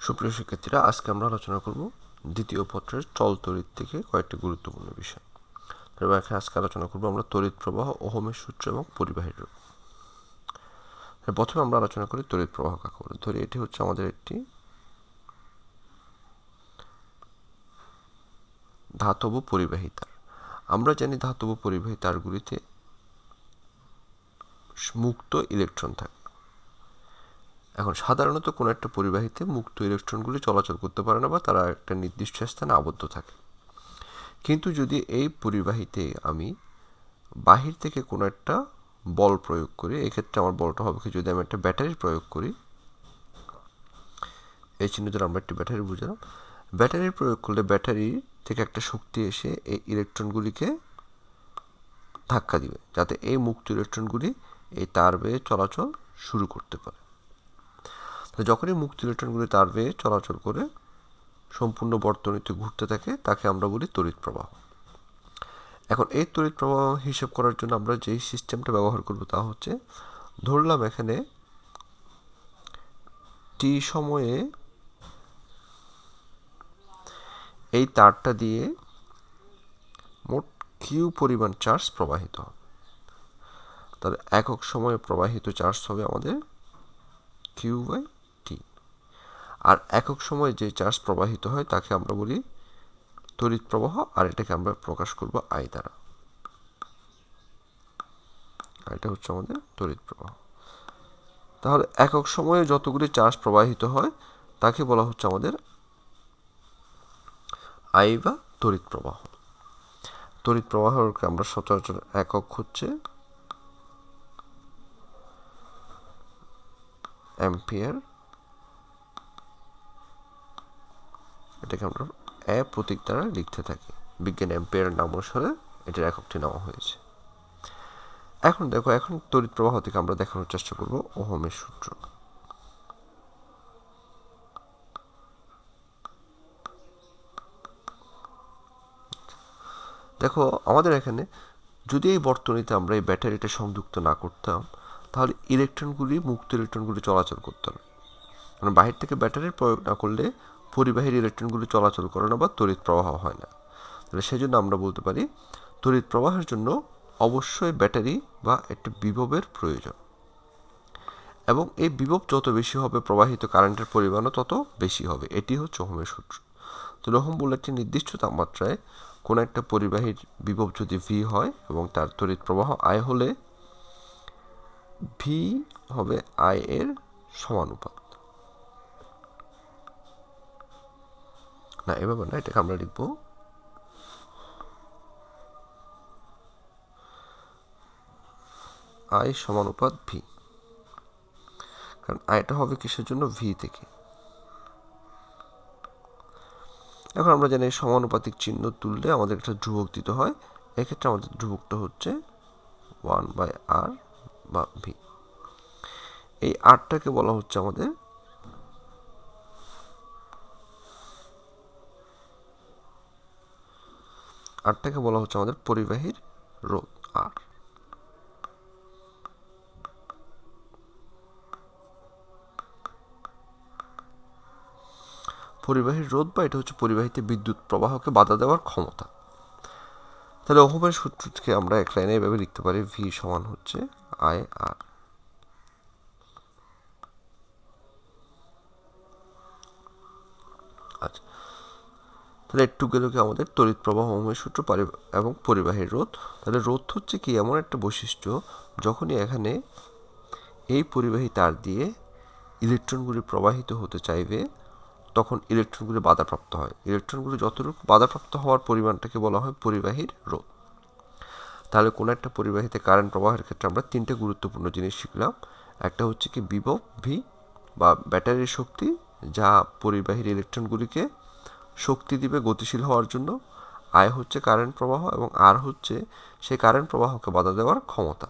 সুপ্রিয় শিক্ষার্থীরা, আজকে আমরা আলোচনা করব দ্বিতীয় পত্রের চল তড়িৎ থেকে কয়েকটি গুরুত্বপূর্ণ বিষয়। এবার আজকে আলোচনা করব আমরা তড়িৎ প্রবাহ, ওহমের সূত্র এবং পরিবাহীর রোধ। প্রথমে আমরা আলোচনা করি তড়িৎ প্রবাহ কাকে বলে। ধরি এটি হচ্ছে আমাদের একটি ধাতব পরিবাহী তার। আমরা জানি ধাতব পরিবাহী তারগুলিতে মুক্ত ইলেকট্রন থাকে। এখন সাধারণত কোনো একটা পরিবাহীতে মুক্ত ইলেকট্রনগুলি চলাচল করতে পারে না বা তারা একটা নির্দিষ্ট স্থানে আবদ্ধ থাকে। কিন্তু যদি এই পরিবাহীতে আমি বাহির থেকে কোনো একটা বল প্রয়োগ করি, এক্ষেত্রে আমার বলটা হবে কি, যদি আমি একটা ব্যাটারি প্রয়োগ করি, এই চিহ্ন দ্বারা আমরা একটি ব্যাটারি বুঝলাম। ব্যাটারি প্রয়োগ করলে ব্যাটারি থেকে একটা শক্তি এসে এই ইলেকট্রনগুলিকে ধাক্কা দিবে, যাতে এই মুক্ত ইলেকট্রনগুলি এই তার বেয়ে চলাচল শুরু করতে পারে। যখনই মুক্ত ইলেকট্রনগুলি তার বেয়ে চলাচল করে সম্পূর্ণ বর্তনীতে ঘুরতে থাকে, তাকে আমরা বলি তড়িৎ প্রবাহ। এখন এই তড়িৎ প্রবাহ হিসাব করার জন্য আমরা যেই সিস্টেমটা ব্যবহার করব তা হচ্ছে, ধরলাম এখানে টি সময়ে এই তারটা দিয়ে মোট কিউ পরিমাণ চার্জ প্রবাহিত হবে। তাহলে একক সময়ে প্রবাহিত চার্জ হবে আমাদের কিউ বাই টি। আর একক সময়ে যে চার্জ প্রবাহিত হয় তাকে আমরা বলি তড়িৎ প্রবাহ, আর এটাকে আমরা প্রকাশ করব আই দ্বারা। এটা হচ্ছে আমাদের তড়িৎ প্রবাহ। তাহলে একক সময়ে যতগুলি চার্জ প্রবাহিত হয় তাকে বলা হচ্ছে আমাদের আই বা তড়িৎ প্রবাহ। তড়িৎ প্রবাহকে আমরা সচরাচর একক হচ্ছে অ্যাম্পিয়ার, এটাকে আমরা এ প্রতীক দ্বারা লিখতে থাকি। বিজ্ঞান অ্যাম্পিয়ারের নাম অনুসারে এটার এককটি নেওয়া হয়েছে। এখন দেখো, এখন তড়িৎ প্রবাহ থেকে আমরা দেখানোর চেষ্টা করব ওহমের সূত্র। দেখো, আমাদের এখানে যদি এই বর্তনীতে আমরা এই ব্যাটারিটা সংযুক্ত না করতাম, তাহলে ইলেকট্রনগুলি, মুক্ত ইলেকট্রনগুলি চলাচল করতো না। কারণ বাহির থেকে ব্যাটারির প্রয়োগ না করলে পরিবাহীর ইলেকট্রনগুলি চলাচল করে না বা তড়িৎ প্রবাহ হয় না। তাহলে সেজন্য আমরা বলতে পারি তড়িৎ প্রবাহের জন্য অবশ্যই ব্যাটারি বা একটি বিভবের প্রয়োজন, এবং এই বিভব যত বেশি হবে প্রবাহিত কারেন্টের পরিমাণও তত বেশি হবে। এটি হচ্ছে ওহমের সূত্র। তো ওহম বলে একটি নির্দিষ্ট তাপমাত্রায় কোনো একটা পরিবাহীর বিভব যদি ভি হয় এবং তার তড়িৎ প্রবাহ আই হলে ভি হবে আই এর সমানুপাত। না, এভাবে না, এটাকে আমরা লিখব আই সমানুপাত ভি, কারণ আইটা হবে কিসের জন্য, ভি থেকে। এখন আমরা জানি সমানুপাতিক চিহ্ন তুললে আমাদের একটা ধ্রুবক দিতে হয়। এক্ষেত্রে আমাদের ধ্রুবকটা হচ্ছে 1/r বা ভি। এই আরটাকে বলা হচ্ছে আমাদের পরিবাহীর রোধ আর। পরিবাহীর রোধ বা এটা হচ্ছে পরিবাহীতে বিদ্যুৎ প্রবাহকে বাধা দেওয়ার ক্ষমতা। তাহলে ওহমের সূত্রকে আমরা এক লাইনে এভাবে লিখতে পারি, ভি সমান হচ্ছে আই আর। আচ্ছা, তাহলে একটু গেল কি আমাদের তড়িৎ প্রবাহ, ওহমের সূত্র এবং পরিবাহীর রোধ। তাহলে রোধ হচ্ছে কি এমন একটা বৈশিষ্ট্য, যখনই এখানে এই পরিবাহী তার দিয়ে ইলেকট্রনগুলি প্রবাহিত হতে চাইবে তখন ইলেকট্রনগুলি বাধাপ্রাপ্ত হয়। ইলেকট্রনগুলি যতটুকু বাধাপ্রাপ্ত হওয়ার পরিমাণটাকে বলা হয় পরিবাহীর রোধ। তাহলে কোনো একটা পরিবাহীতে কারেন্ট প্রবাহের ক্ষেত্রে আমরা তিনটে গুরুত্বপূর্ণ জিনিস শিখলাম। একটা হচ্ছে কি বিভব ভি বা ব্যাটারির শক্তি, যা পরিবাহীর ইলেকট্রনগুলিকে শক্তি দিবে গতিশীল হওয়ার জন্য। আই হচ্ছে কারেন্ট প্রবাহ এবং আর হচ্ছে সেই কারেন্ট প্রবাহকে বাধা দেওয়ার ক্ষমতা।